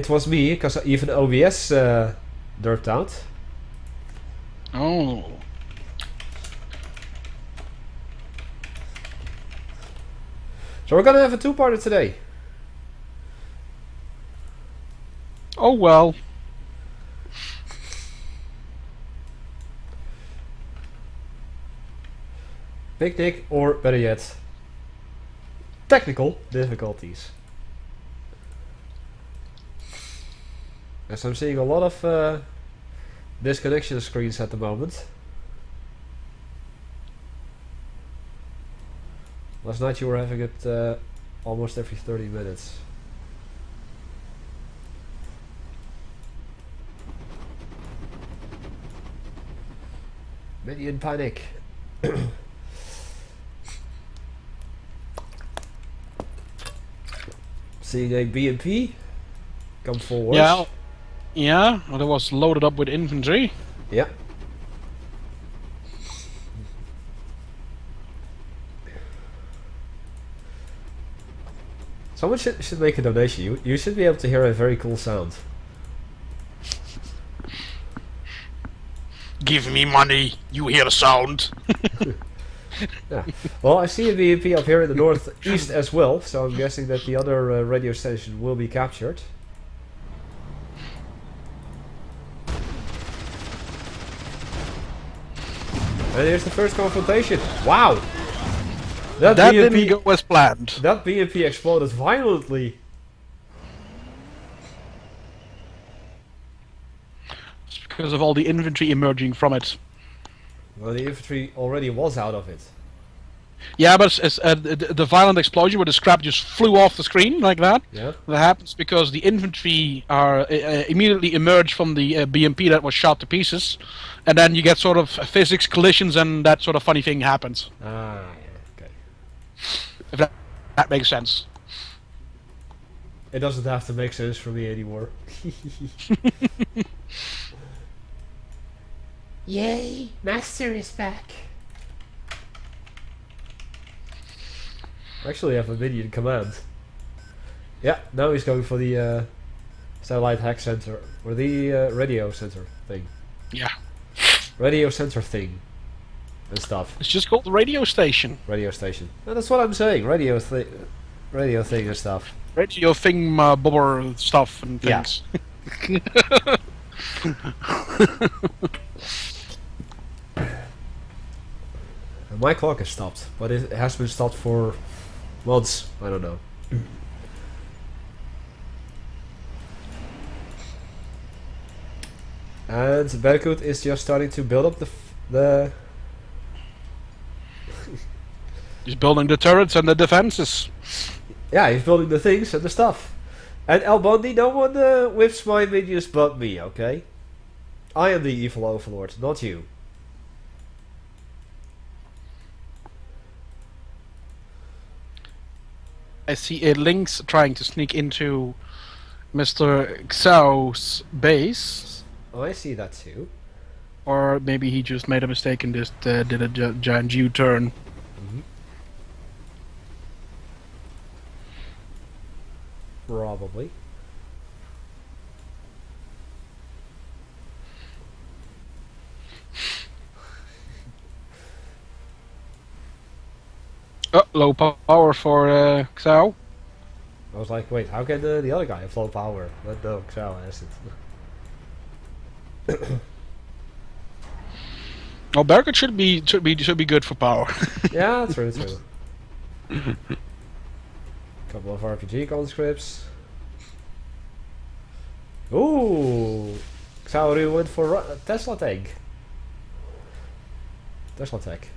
it was me, because even OBS derped out. Oh. So we're gonna have a two-parter today. Oh well. Picnic, or better yet, technical difficulties. As I'm seeing a lot of disconnection screens at the moment. Last night you were having it almost every 30 minutes. Minion panic. Seeing a BMP come forward. Yeah. Yeah. Well, it was loaded up with infantry. Yeah. Someone should make a donation. You should be able to hear a very cool sound. Give me money. You hear the sound. Yeah. Well, I see a BMP up here in the northeast as well, so I'm guessing that the other radio station will be captured. And here's the first confrontation. Wow! That BMP, didn't go as planned. that BMP exploded violently. It's because of all the infantry emerging from it. Well, the infantry already was out of it. Yeah, but the violent explosion where the scrap just flew off the screen like that. Yeah. That happens because the infantry are immediately emerged from the BMP that was shot to pieces, and then you get sort of physics collisions, and that sort of funny thing happens. Ah, okay. If that makes sense. It doesn't have to make sense for me anymore. Yay! Master is back! Actually, I have a minion command. Yeah, now he's going for the satellite hack center, or the radio center thing. Yeah. Radio center thing. And stuff. It's just called the radio station. Radio station. No, that's what I'm saying. Radio thing and stuff. Radio thing, bobber stuff and Yeah. things. My clock is stopped, but it has been stopped for months. I don't know. And Berkut is just starting to build up the He's building the turrets and the defenses. yeah, he's building the things and the stuff. And El Bondi, no one whips my minions but me, okay? I am the evil overlord, not you. I see a Lynx trying to sneak into Mr. Xiao's base. Oh, I see that too. Or maybe he just made a mistake and just did a giant U-turn. Probably. Oh, low power for Xiao. I was like, wait, how can the other guy have low power? But no, Xiao has it. Oh, Berkut should be good for power. Yeah, true. Couple of RPG conscripts. Ooh, Xiao went for Tesla tank. Tesla tech.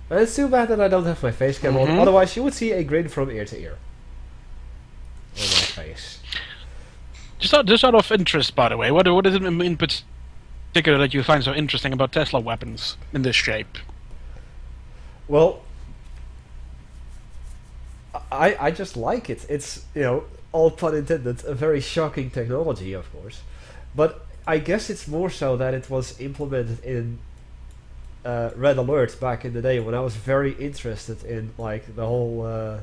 And it's too bad that I don't have my face cam on. Otherwise, you would see a grin from ear to ear on my face. Just out of interest, by the way, what is it in particular that you find so interesting about Tesla weapons in this shape? Well, I just like it. It's, you know, all pun intended, a very shocking technology, of course. But I guess it's more so that it was implemented in Red Alert back in the day when I was very interested in like the whole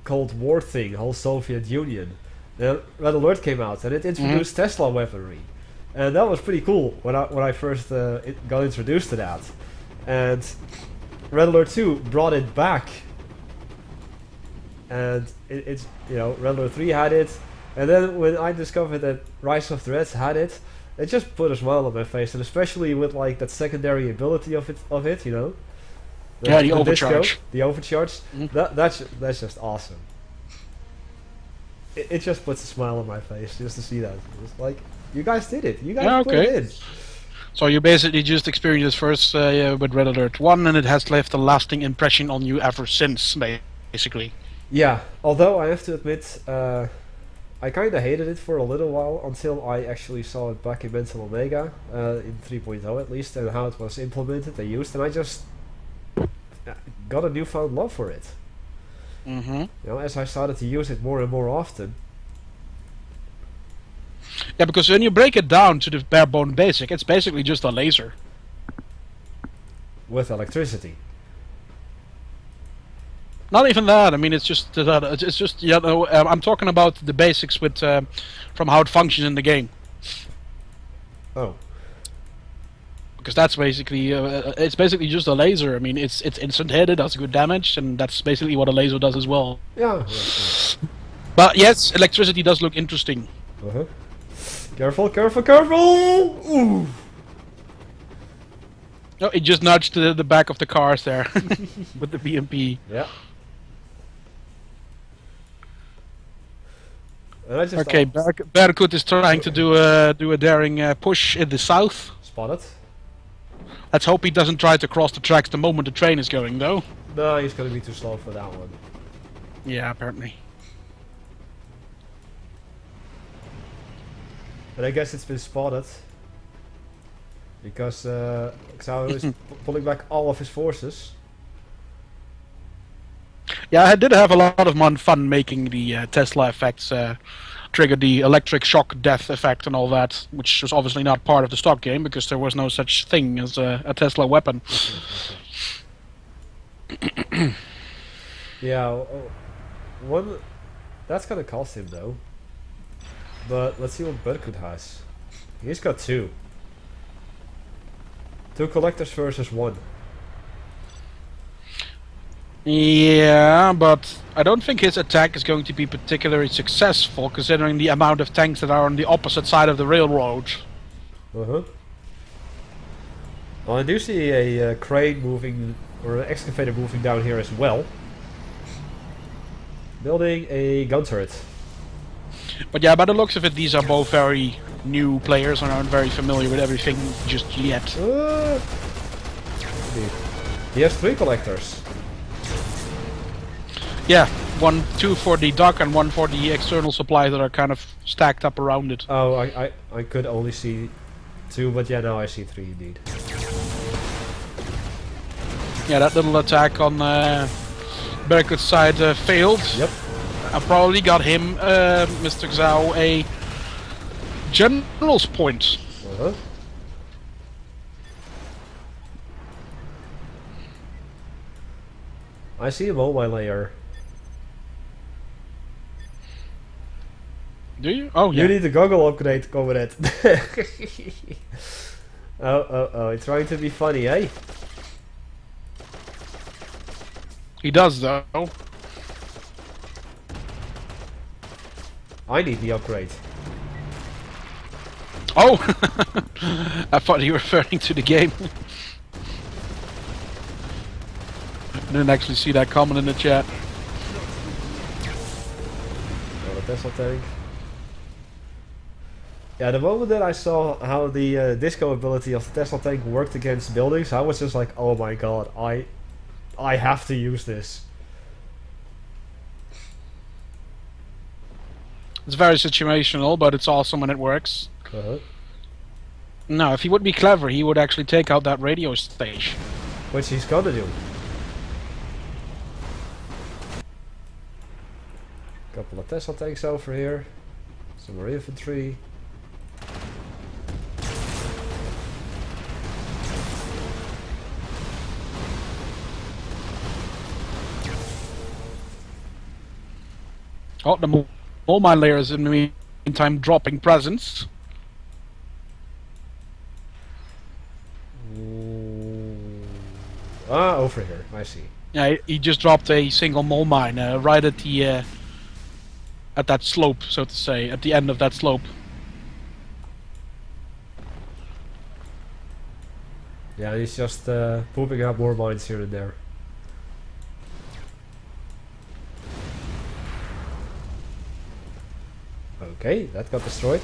Cold War thing, whole Soviet Union, then Red Alert came out, and it introduced Tesla weaponry, and that was pretty cool when I first got introduced to that. And Red Alert 2 brought it back, and it's Red Alert 3 had it, and then when I discovered that Rise of the Reds had it, it just put a smile on my face, and especially with like that secondary ability of it, you know. The overcharge. The overcharge. That's just awesome. It just puts a smile on my face just to see that. It's like, you guys did it. You guys put it in. So you basically just experienced this first with Red Alert 1, and it has left a lasting impression on you ever since, basically. Yeah, although I have to admit, I kind of hated it for a little while until I actually saw it back in Mental Omega, in 3.0 at least, and how it was implemented and used, and I just got a newfound love for it. As I started to use it more and more often. Yeah, because when you break it down to the bare bone basic, it's basically just a laser with electricity. Not even that. I mean, it's just that. It's just I'm talking about the basics with from how it functions in the game. Oh. Because that's basically it's basically just a laser. I mean, it's instant hit, it does good damage, and that's basically what a laser does as well. Yeah. But yes, electricity does look interesting. Careful, careful, careful! Ooh. No, it just nudged the back of the cars there with the BMP. Yeah. And I just okay, Barracuda is trying to do a daring push in the south. Spotted. Let's hope he doesn't try to cross the tracks the moment the train is going, though. No, he's going to be too slow for that one. Yeah, apparently. But I guess it's been spotted. Because Xao is pulling back all of his forces. Yeah, I did have a lot of fun making the Tesla effects trigger the electric shock death effect and all that, which was obviously not part of the stock game because there was no such thing as a Tesla weapon. Yeah, one that's gonna cost him though. But let's see what Berkut has. He's got two. Two collectors versus one. Yeah, but I don't think his attack is going to be particularly successful, considering the amount of tanks that are on the opposite side of the railroad. Well, I do see a crane moving, or an excavator moving down here as well. Building a gun turret. But yeah, by the looks of it, these are both very new players and aren't very familiar with everything just yet. He has three collectors. Yeah, two for the dock and one for the external supplies that are kind of stacked up around it. Oh, I could only see two, but yeah, now I see three indeed. Yeah, that little attack on Berkut's side failed. Yep. I probably got him, Mr. Xao, a general's point. I see a mobile layer. Do you? Oh, yeah. You need a goggle upgrade, comrade. Oh, it's trying to be funny, eh? He does, though. I need the upgrade. Oh! I thought you were referring to the game. I didn't actually see that comment in the chat. Oh, the Tesla tank. Yeah, the moment that I saw how the disco ability of the Tesla tank worked against buildings, I was just like, oh my god, I have to use this. It's very situational, but it's awesome when it works. No, if he would be clever, he would actually take out that radio station. Which he's gonna do. Couple of Tesla tanks over here. Some more infantry. Oh, the All my layers in the meantime dropping presents. Over here. I see. Yeah, he just dropped a single mole mine right at the at that slope, so to say, at the end of that slope. Yeah, he's just pooping out more mines here and there. Okay, that got destroyed.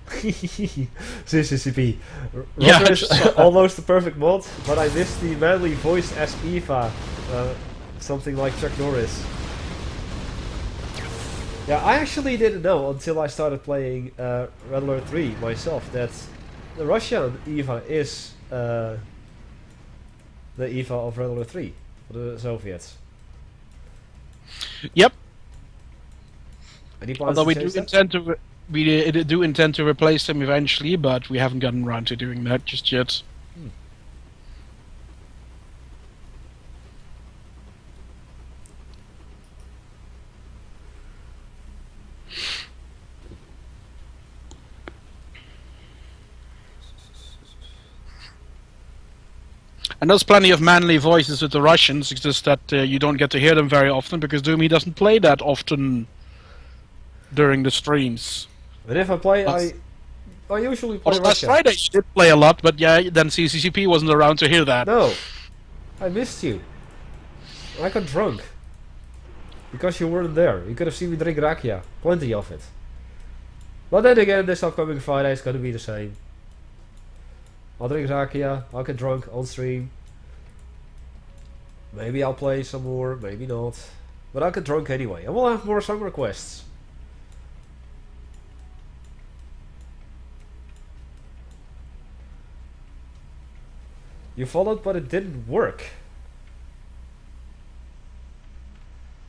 CCCP. Yeah, Roger is almost a perfect mod, but I missed the manly voice as Eva. Something like Chuck Norris. Yeah, I actually didn't know until I started playing Red Alert 3 myself that the Russian Eva is the Eva of Red Alert 3 for the Soviets. Yep. Any plans Although to we do change that? intend to we do intend to replace them eventually, but we haven't gotten around to doing that just yet. And there's plenty of manly voices with the Russians, it's just that you don't get to hear them very often because Doomy doesn't play that often during the streams. But if I play, I usually play Well, last Russia. Friday you did play a lot, but yeah, then CCCP wasn't around to hear that. No, I missed you. I got drunk. Because you weren't there. You could have seen me drink rakia. Plenty of it. But then again, this upcoming Friday is going to be the same. I'll drink rakia, I'll get drunk on stream. Maybe I'll play some more, maybe not. But I'll get drunk anyway. And we'll have more song requests. You followed, but it didn't work.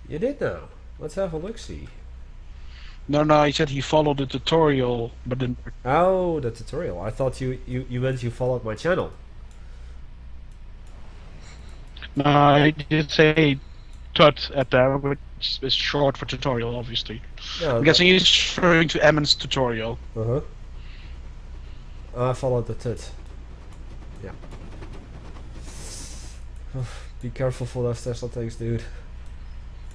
You did now. Let's have a look-see. No, he said he followed the tutorial, but didn't. Oh, the tutorial. I thought you meant you followed my channel. No, I did say tut at that, which is short for tutorial, obviously. Yeah, I'm guessing he's referring to Emmon's tutorial. Uh-huh. I followed the tut. Yeah. Be careful for those Tesla tanks, dude.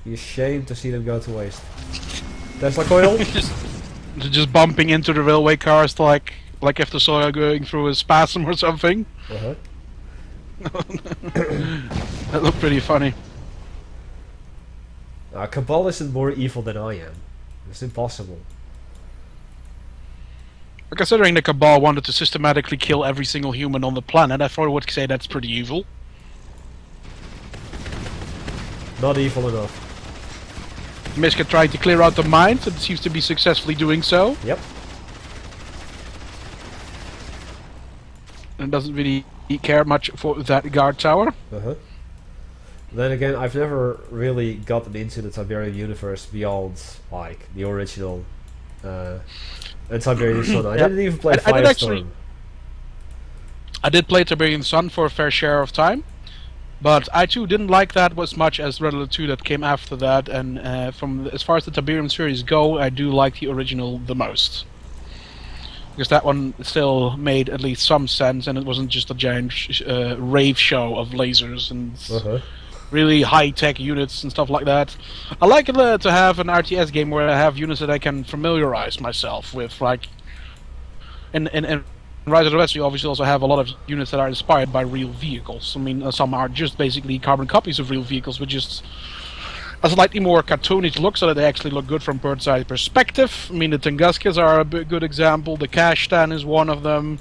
Be ashamed to see them go to waste. Tesla coil? just bumping into the railway cars like if the soil going through a spasm or something. Uh-huh. That looked pretty funny. Cabal isn't more evil than I am. It's impossible. But considering the Cabal wanted to systematically kill every single human on the planet, I thought I would say that's pretty evil. Not evil enough. Miska tried to clear out the mines and seems to be successfully doing so. Yep. And doesn't really care much for that guard tower. Uh-huh. Then again, I've never really gotten into the Tiberium universe beyond, like, the original and Tiberium Sun. I didn't even play Firestorm. I did play Tiberium Sun for a fair share of time. But I too didn't like that as much as Red Alert 2 that came after that, and from as far as the Tiberium series go, I do like the original the most. Because that one still made at least some sense, and it wasn't just a giant rave show of lasers and really high-tech units and stuff like that. I like it to have an RTS game where I have units that I can familiarize myself with, like in Rise of the West, you obviously also have a lot of units that are inspired by real vehicles. I mean, some are just basically carbon copies of real vehicles, with just a slightly more cartoonish look, so that they actually look good from bird's eye perspective. I mean, the Tunguskis are a good example. The Kashtan is one of them.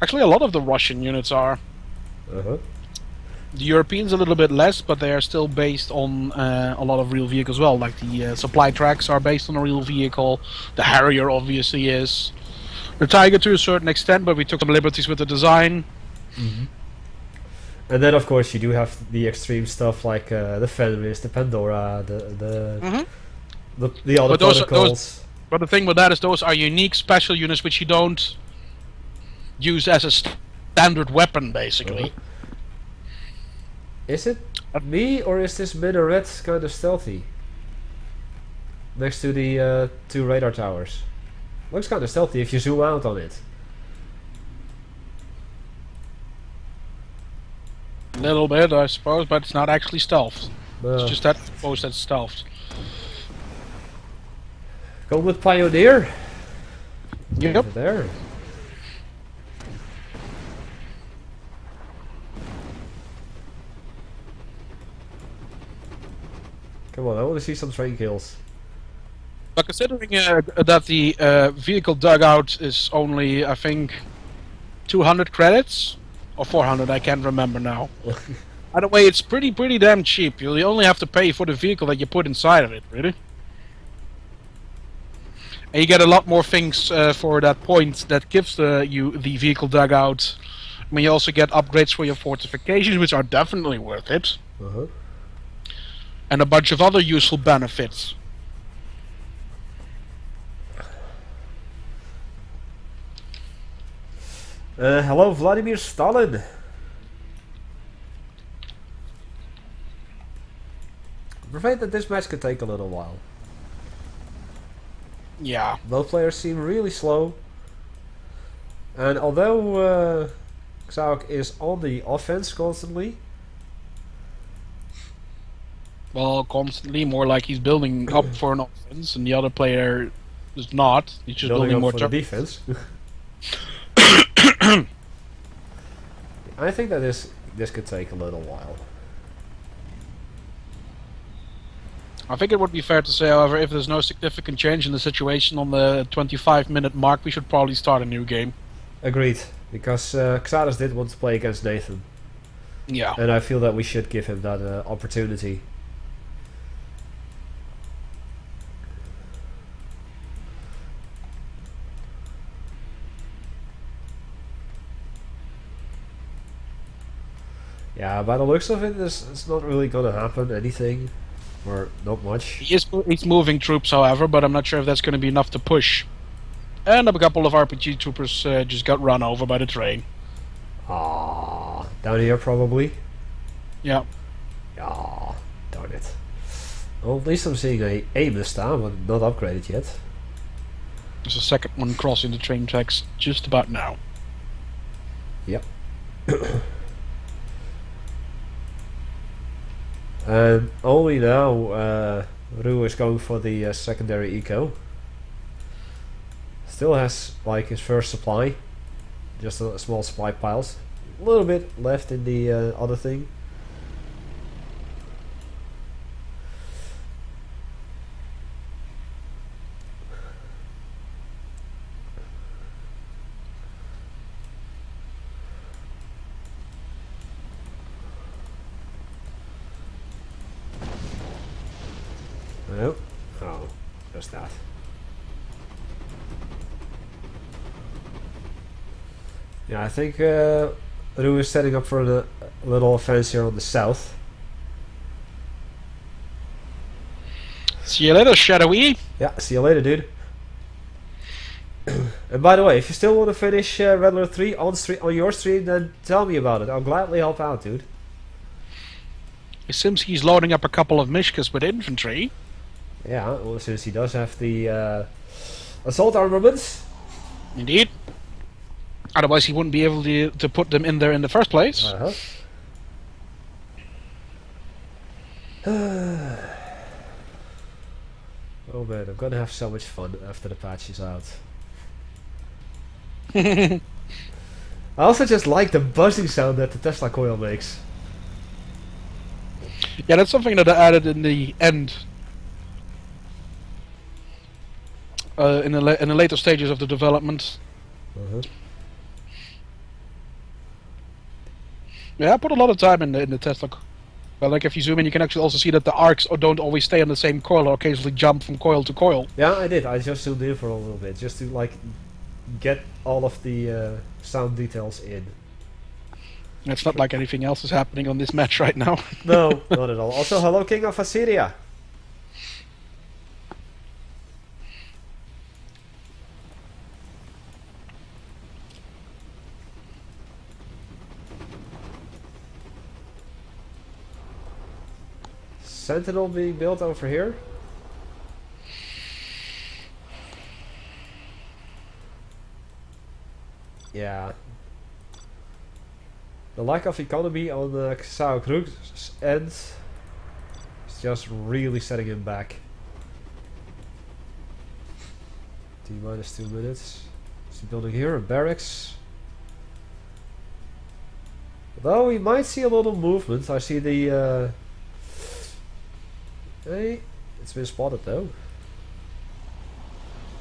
Actually, a lot of the Russian units are. Uh-huh. The Europeans a little bit less, but they are still based on a lot of real vehicles as well. Like the supply tracks are based on a real vehicle. The Harrier obviously is. The Tiger to a certain extent, but we took some liberties with the design. Mm-hmm. And then, of course, you do have the extreme stuff like the Fenris, the Pandora, the other protocols. But the thing with that is those are unique special units which you don't use as a standard weapon, basically. Is it? me, or is this minaret kind of stealthy? Next to the 2 radar towers. Looks kind of stealthy if you zoom out on it. A little bit, I suppose, but it's not actually stealth. It's just that post that's stealthed. Go with Pioneer. Yep. Over there. Come on, I want to see some train kills. But considering that the vehicle dugout is only, I think, 200 credits or 400, I can't remember now. Either way, it's pretty damn cheap. You only have to pay for the vehicle that you put inside of it, really. And you get a lot more things for that point that gives you the vehicle dugout. I mean, you also get upgrades for your fortifications, which are definitely worth it. And a bunch of other useful benefits. Hello, Vladimir Stalin. I'm afraid that this match could take a little while. Yeah. Both players seem really slow. And although Xauk is on the offense constantly. Well, constantly, more like he's building up for an offense, and the other player is not. He's just building more for the defense. I think that this could take a little while. I think it would be fair to say, however, if there's no significant change in the situation on the 25-minute mark, we should probably start a new game. Agreed, because Xadas did want to play against Nathan. Yeah. And I feel that we should give him that opportunity. Yeah, by the looks of it, it's not really gonna happen, anything. Or not much. He's moving troops, however, but I'm not sure if that's going to be enough to push. And a couple of RPG troopers just got run over by the train. Ah, down here probably. Yeah. Ah, darn it. Well, at least I'm seeing a this time, but not upgraded yet. There's a second one crossing the train tracks just about now. Yep. And only now Rue is going for the secondary eco. Still has like his first supply, just a small supply piles. A little bit left in the other thing. No. Oh, just that. Yeah, I think Rue is setting up for a little offense here on the south. See you later, Shadowy. Yeah, see you later, dude. And by the way, if you still want to finish Red Alert 3 on your stream, then tell me about it. I'll gladly help out, dude. It seems he's loading up a couple of Mishkas with infantry. Yeah, well, since he does have the assault armaments. Indeed. Otherwise he wouldn't be able to put them in there in the first place. Oh man, I'm gonna have so much fun after the patch is out. I also just like the buzzing sound that the Tesla coil makes. Yeah, that's something that I added in the end. In the later stages of the development. Yeah, I put a lot of time in the Tesla. Well, like if you zoom in, you can actually also see that the arcs don't always stay on the same coil, or occasionally jump from coil to coil. Yeah, I did. I just zoomed in for a little bit, just to like get all of the sound details in. It's not like anything else is happening on this match right now. No, not at all. Also, hello, King of Assyria. Sentinel being built over here? Yeah. The lack of economy on the Xaokrug's end is just really setting him back. T-minus 2 minutes. Is he building here a barracks? Though we might see a little movement. I see the hey, it's been spotted though.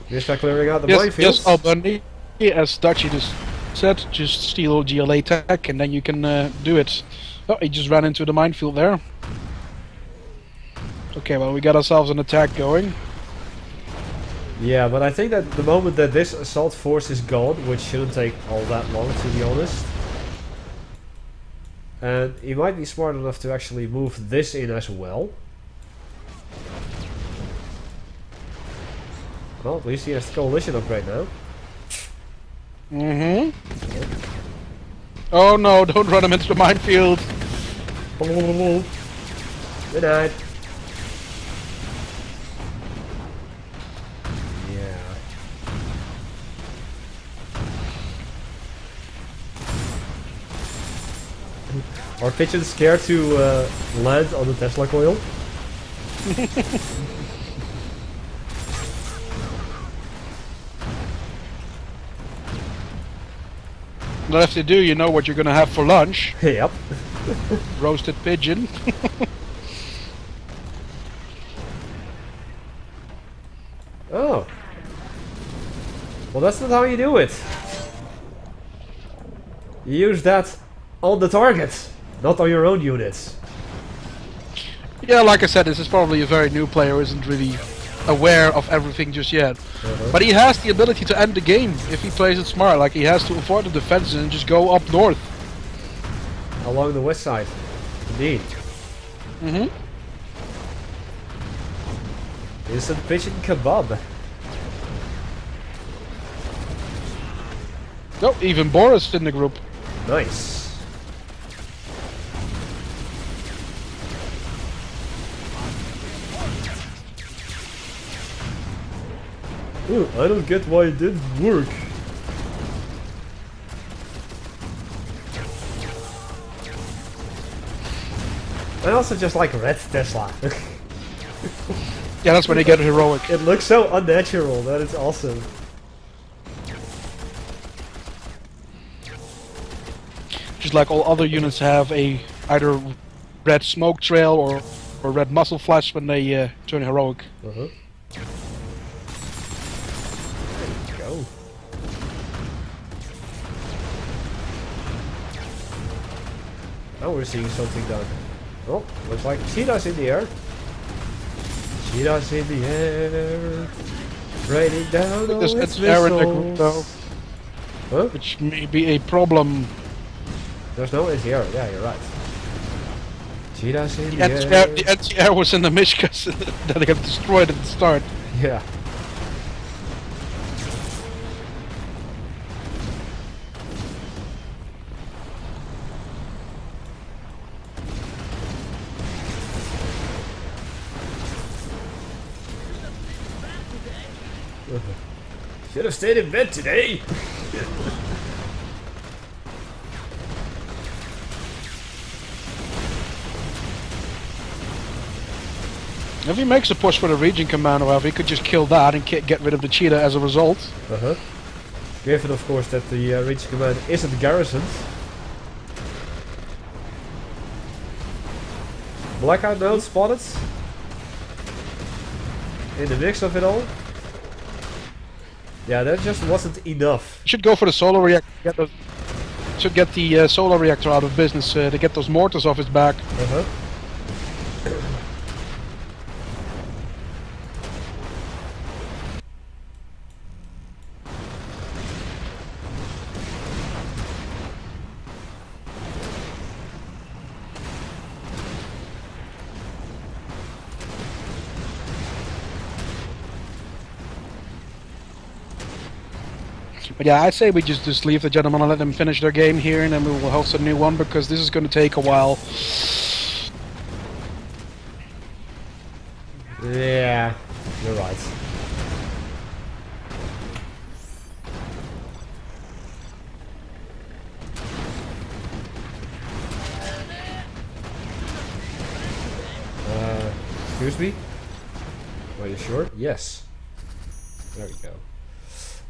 Just start clearing out the minefields. Yes, Albany, as Dutchy just said, just steal GLA tech and then you can do it. Oh, he just ran into the minefield there. Okay, well we got ourselves an attack going. Yeah, but I think that the moment that this assault force is gone, which shouldn't take all that long to be honest, and he might be smart enough to actually move this in as well. Well, at least he has the coalition upgrade now. Mm-hmm. Oh no, don't run him into the minefield. Good night. Yeah. Are pigeons scared to land on the Tesla coil? But if they do, you know what you're gonna have for lunch. Yep. Roasted pigeon. Oh. Well, that's not how you do it. You use that on the target, not on your own units. Yeah, like I said, this is probably a very new player who isn't really aware of everything just yet. But he has the ability to end the game if he plays it smart. Like, he has to avoid the defenses and just go up north. Along the west side. Indeed. Mm-hmm. Instant pigeon kebab. Oh, even Boris in the group. Nice. Ooh, I don't get why it didn't work. I also just like red Tesla. Yeah, that's when they get heroic. It looks so unnatural, that is awesome. Just like all other units have a either red smoke trail or red muscle flash when they turn heroic. There you go. Now we're seeing something done. Oh, looks like cheetahs in the air. Cheetahs in the air. Raining down all its air in the group though. missiles. Huh? Which may be a problem. There's no anti-air. Yeah, you're right. Cheetahs in The the anti-air, air. the anti-air was in the Mishkas that they got destroyed at the start. Yeah. Should have stayed in bed today. If he makes a push for the region command, however, he could just kill that and get rid of the cheetah as a result. Given, of course, that the region command isn't garrisoned. Blackout node spotted. In the mix of it all. Yeah, that just wasn't enough. Should go for the solar reactor. Should get the solar reactor out of business to get those mortars off his back. But yeah, I'd say we just leave the gentlemen and let them finish their game here, and then we will host a new one, because this is going to take a while. Yeah, you're right. Excuse me? Are you sure? Yes. There we go.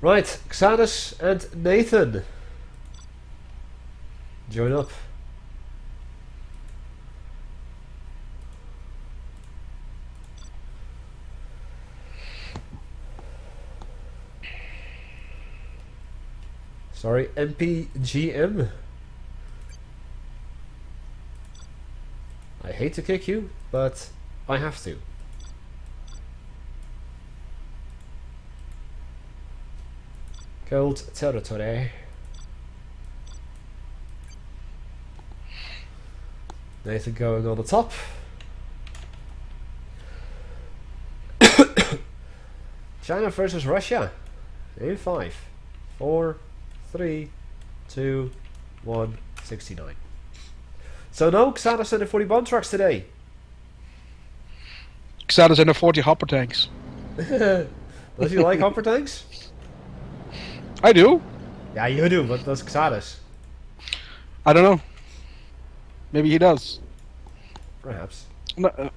Right, Xanus and Nathan. Join up. Sorry, MPGM. I hate to kick you, but I have to. Cold territory. Nathan going on the top. China versus Russia. In 5, 4, 3, 2, 1, 69. So no Xanus and the 40 bomb trucks today. Xanus and the 40 hopper tanks. Does he like hopper tanks? I do. Yeah, you do, but does Xanus? I don't know. Maybe he does. Perhaps.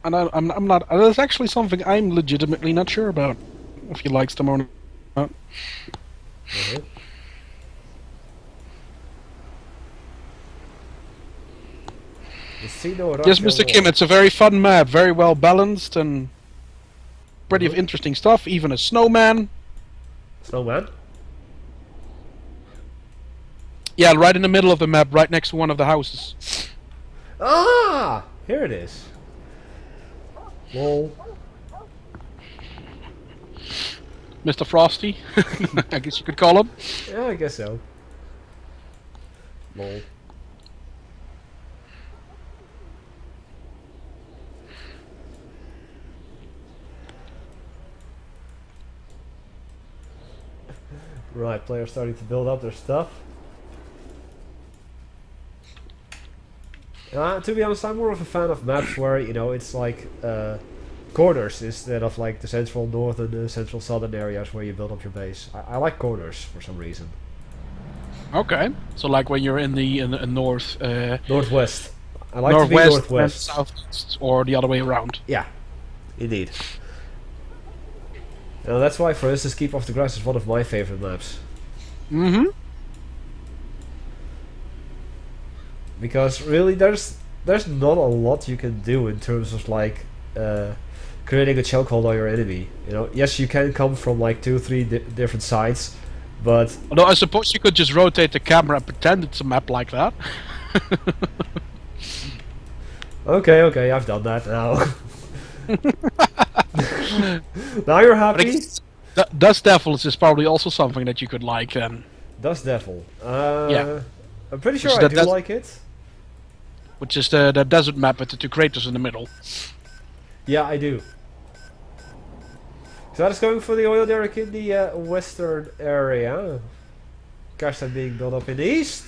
I'm not. There's actually something I'm legitimately not sure about. If he likes them or not. Yes, Mr. Kim, it's a very fun map, very well balanced and plenty of interesting stuff, even a snowman. Snowman? Yeah, right in the middle of the map, right next to one of the houses. Ah! Here it is. Lol. Mr. Frosty, I guess you could call him. Yeah, I guess so. Lol. Right, players starting to build up their stuff. To be honest, I'm more of a fan of maps where, you know, it's like corners instead of like the central north and the central southern areas where you build up your base. I like corners for some reason. Okay, so like when you're in the north, Northwest. I like northwest, to be northwest. and southwest, or the other way around. Yeah, indeed. That's why, for instance, Keep Off the Grass is one of my favorite maps. Mm-hmm. Because really, there's not a lot you can do in terms of like creating a chokehold on your enemy. You know, yes, you can come from like 2-3 different sides, but although I suppose you could just rotate the camera and pretend it's a map like that. okay, I've done that now. Now you're happy? Dust Devils is probably also something that you could like then. Dust Devil. Yeah. I'm pretty sure I do like it. Which is the desert map with the 2 craters in the middle. Yeah, I do. So that is going for the oil derrick in the western area. Cash that being built up in the east.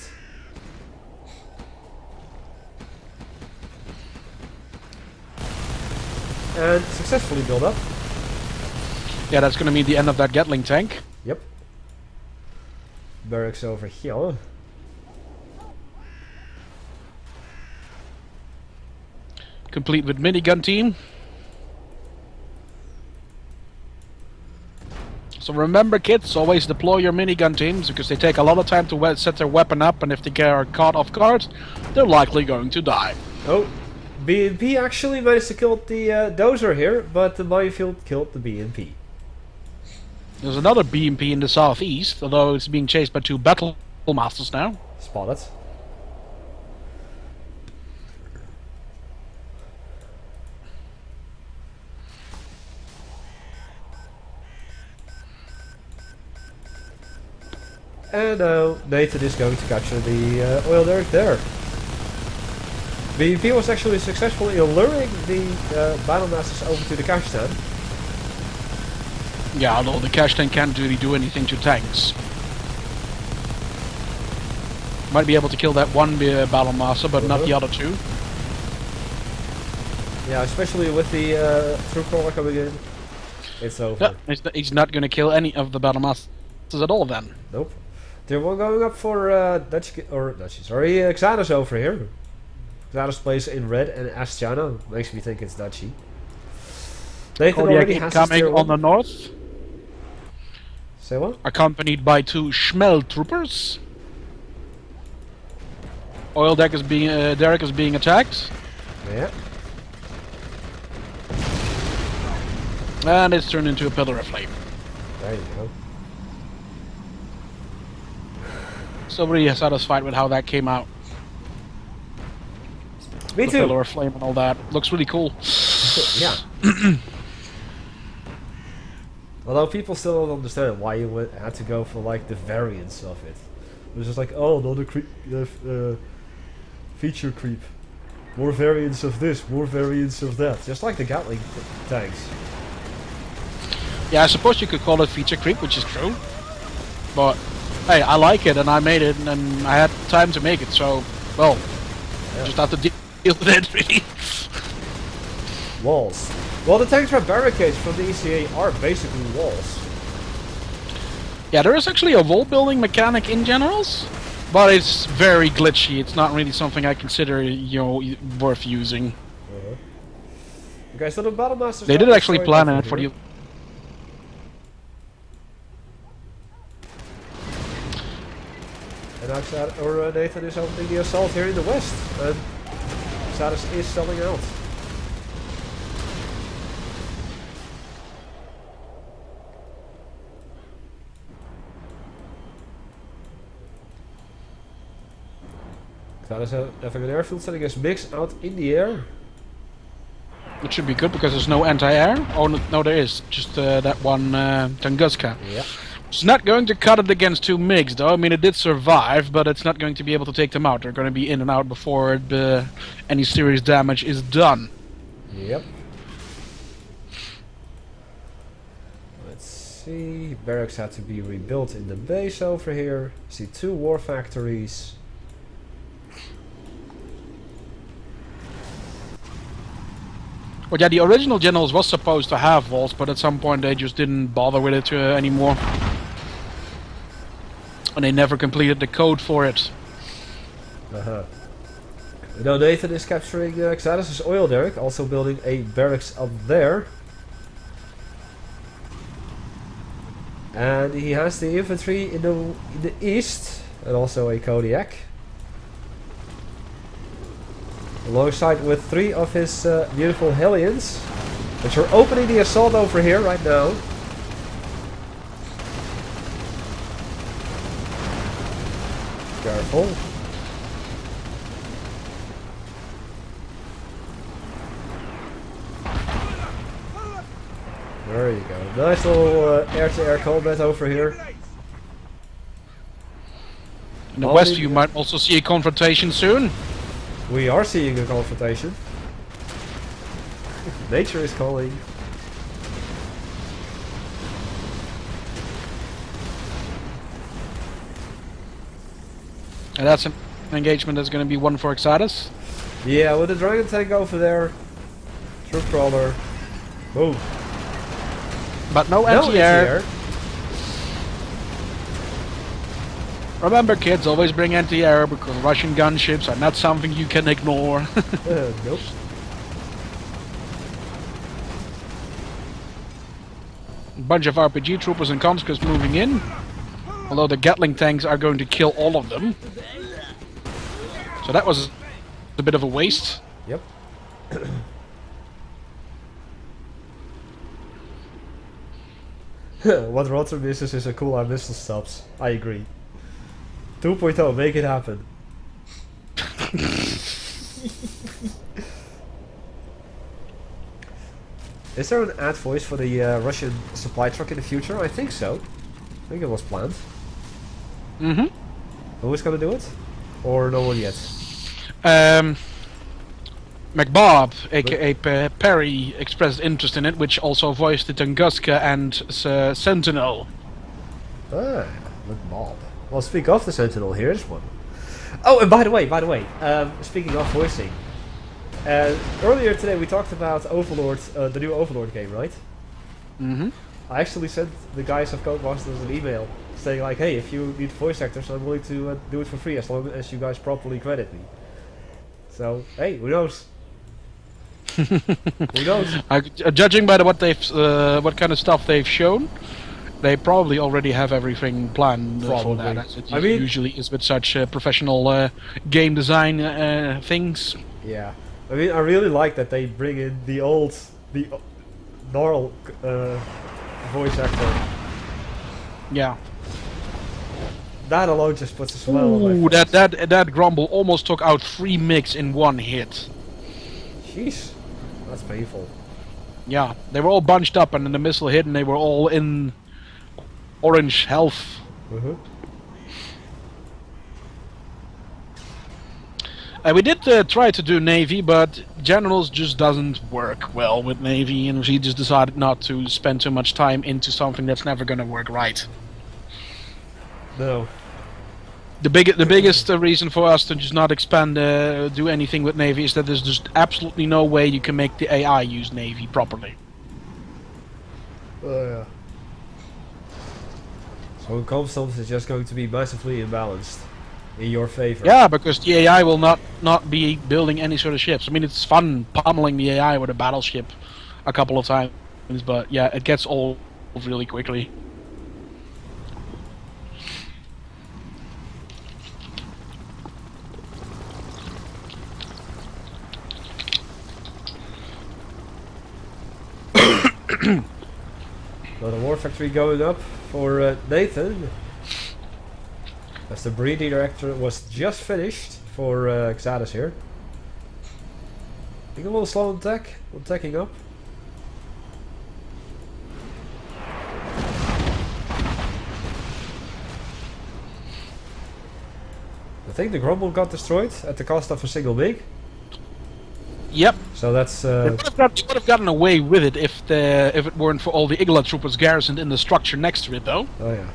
And successfully built up. Yeah, that's gonna mean the end of that Gatling tank. Yep. Barracks over here. Complete with minigun team. So remember, kids, always deploy your minigun teams because they take a lot of time to set their weapon up, and if they are caught off guard, they're likely going to die. Oh, BNP actually managed to kill the dozer here, but the minefield killed the BNP. There's another BMP in the southeast, although it's being chased by 2 battle masters now. Spotted. And now Nathan is going to capture the oil derrick there. BNP was actually successfully luring the battle masters over to the cash stand. Yeah, although the cash tank can't really do anything to tanks. Might be able to kill that one battle master, but not the other 2. Yeah, especially with the troop crawler coming in, it's over. Yeah, he's not going to kill any of the battle masters at all then. Nope. They're one going up for Xanos over here. Xanos plays in red and Astiana. Makes me think it's Dutchy. Nathan already has his coming tier on the 1. north, Say what? accompanied by 2 Schmel troopers. Oil deck is being Derek is being attacked, Yeah. and it's turned into a pillar of flame. There you go. So really satisfied with how that came out. Me The too. pillar of flame and all that looks really cool. Yeah. Although people still don't understand why you had to go for like the variants of it. It was just like, oh, another feature creep. More variants of this, more variants of that. Just like the Gatling tanks. Yeah, I suppose you could call it feature creep, which is true. But hey, I like it and I made it and I had time to make it, so well, Yeah. just have to deal with it really. Walls. Well, the tanks from barricades from the ECA are basically walls. Yeah, there is actually a wall building mechanic in generals, but it's very glitchy. It's not really something I consider, worth using. Okay, so the Battle Masters... They got did actually destroyed plan over it for here. the... And Nathan is opening the assault here in the west. And Xanos is selling out. Xanos having an airfield sending his mix out in the air. It should be good because there's no anti-air. Oh, no, there is. Just that one Tunguska. Yeah. It's not going to cut it against 2 MiGs, though. I mean, it did survive, but it's not going to be able to take them out. They're going to be in and out before any serious damage is done. Yep. Let's see. Barracks had to be rebuilt in the base over here. See 2 war factories. Well, yeah, the original Generals was supposed to have walls, but at some point they just didn't bother with it anymore. And they never completed the code for it. Uh-huh. Now Nathan is capturing Xanos' oil derrick, also building a barracks up there. And he has the infantry in the east, and also a Kodiak. Alongside with 3 of his beautiful Hellions, which are opening the assault over here right now. Careful. There you go. Nice little air-to-air combat over here. In the west, you might also see a confrontation soon. We are seeing a confrontation. Nature is calling. And that's an engagement that's going to be one for Xanos. Yeah, with the dragon tank over there. Troop crawler. Boom. But no No anti-air. anti-air. Remember, kids, always bring anti-air because Russian gunships are not something you can ignore. Nope. Bunch of RPG troopers and conscripts moving in. Although the Gatling tanks are going to kill all of them. So that was a bit of a waste. Yep. What Rotter misses is a cool eye missile stops. I agree. 2.0, make it happen. Is there an ad voice for the Russian supply truck in the future? I think so. I think it was planned. Mm-hmm. Who's gonna do it? Or no one yet? McBob, aka Perry, expressed interest in it, which also voiced the Tunguska and Sentinel. Ah, with Bob. Well, speak of the Sentinel, here's one. Oh, and by the way, speaking of voicing, And earlier today we talked about Overlord, the new Overlord game, right? Mm-hmm. I actually sent the guys of Codemasters an email saying like, hey, if you need voice actors, I'm willing to do it for free as long as you guys properly credit me. So, hey, who knows? Who knows? Judging by what what kind of stuff they've shown, they probably already have everything planned for that. As it usually is with such professional game design things. Yeah, I mean, I really like that they bring in the Gnarl voice actor. Yeah. That alone just puts a smile on my face. That Grumble almost took out 3 MiGs in 1 hit. Jeez, that's painful. Yeah, they were all bunched up and then the missile hit and they were all in orange health. We did try to do Navy, but Generals just doesn't work well with Navy, and we just decided not to spend too much time into something that's never gonna work right. No. The biggest reason for us to just not expand, do anything with Navy is that there's just absolutely no way you can make the AI use Navy properly. Yeah. So in Comstones is just going to be massively imbalanced in your favor. Yeah, because the AI will not be building any sort of ships. I mean, it's fun pummeling the AI with a battleship a couple of times, but yeah, it gets old really quickly. Another war factory going up for Nathan. As the breeding reactor was just finished for Xatus here. I think a little slow on tech, on teching up. I think the Grumble got destroyed at the cost of a single MiG. Yep. So that's. They would have gotten away with it if it weren't for all the Igla troopers garrisoned in the structure next to it, though. Oh yeah.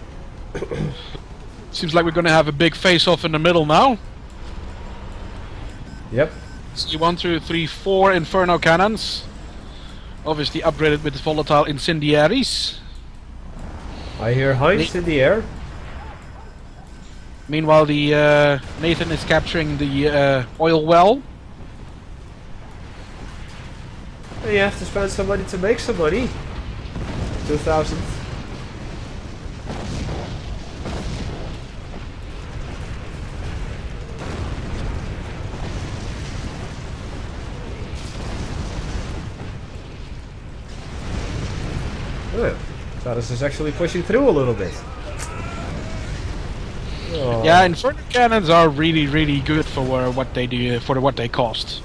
Seems like we're gonna have a big face-off in the middle now. Yep. See 1, 2, 3, 4 Inferno cannons. Obviously upgraded with volatile incendiaries. I hear Heinz in the air. Meanwhile, the Nathan is capturing the oil well. And you have to spend some money to make some money. 2,000. Oh, so this is actually pushing through a little bit. Oh. Yeah, Inferno cannons are really, really good for what they do, for what they cost.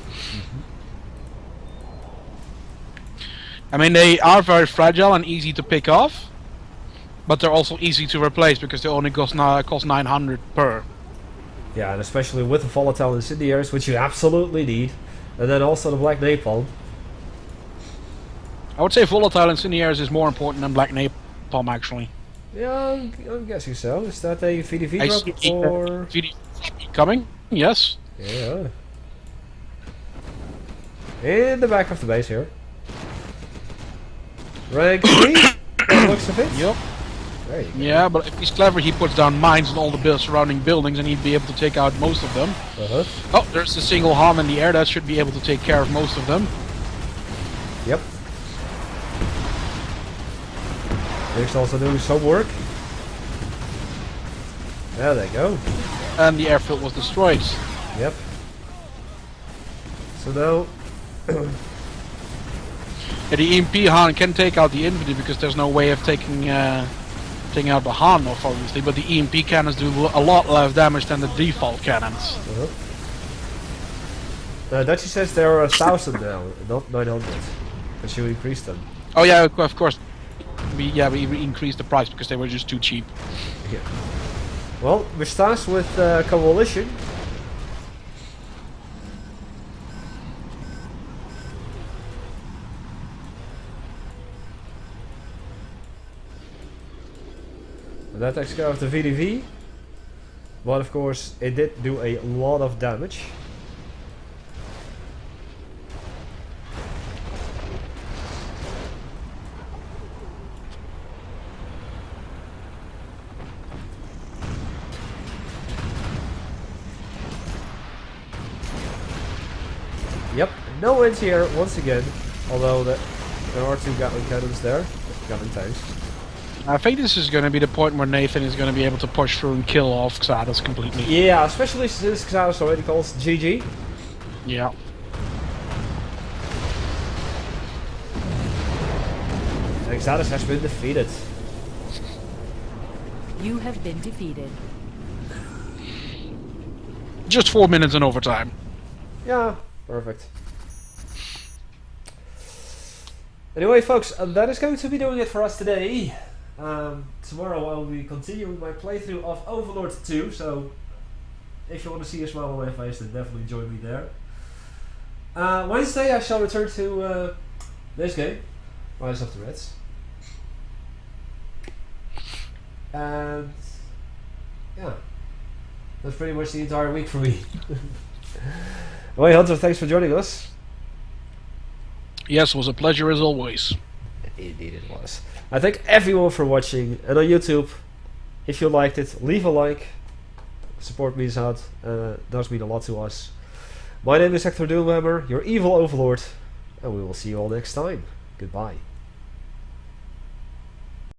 I mean, they are very fragile and easy to pick off, but they're also easy to replace because they only cost 900 per. Yeah, and especially with the volatile incendiaries, which you absolutely need, and then also the black napalm. I would say volatile incendiaries is more important than black napalm, actually. Yeah, I'm guessing so. Is that a VDV I drop see or VDV coming? Yes. Yeah. In the back of the base here. Rank 3, by the looks of it. Yep. There you go. Yeah, but if he's clever, he puts down mines on all the surrounding buildings, and he'd be able to take out most of them. Oh, there's a single HAM in the air that should be able to take care of most of them. Yep. Nick's also doing some work. There they go. And the airfield was destroyed. Yep. So now... The EMP Han can take out the infantry because there's no way of taking out the Han off, obviously, but the EMP cannons do a lot less damage than the default cannons. Dutchy says there are 1,000 now, not 900. Because you increased them. Oh yeah, of course. We increased the price because they were just too cheap. Yeah. Well, we're starts with Coalition. And that takes care of the VDV. But of course, it did do a lot of damage. No wins here once again, although there are 2 Gatling cannons there, Gatling tanks. I think this is going to be the point where Nathan is going to be able to push through and kill off Xatus completely. Yeah, especially since Xatus already calls GG. Yeah. And Xatus has been defeated. You have been defeated. Just 4 minutes in overtime. Yeah, perfect. Anyway, folks, that is going to be doing it for us today. Tomorrow I'll be continuing my playthrough of Overlord 2, so if you want to see a smile on my face, then definitely join me there. Wednesday I shall return to this game, Rise of the Reds. And yeah, that's pretty much the entire week for me. Anyway, Hunter, thanks for joining us. Yes, it was a pleasure as always. Indeed it was. I thank everyone for watching, and on YouTube, if you liked it, leave a like. Support me out, does mean a lot to us. My name is Hecthor Doomhammer, your evil overlord, and we will see you all next time. Goodbye.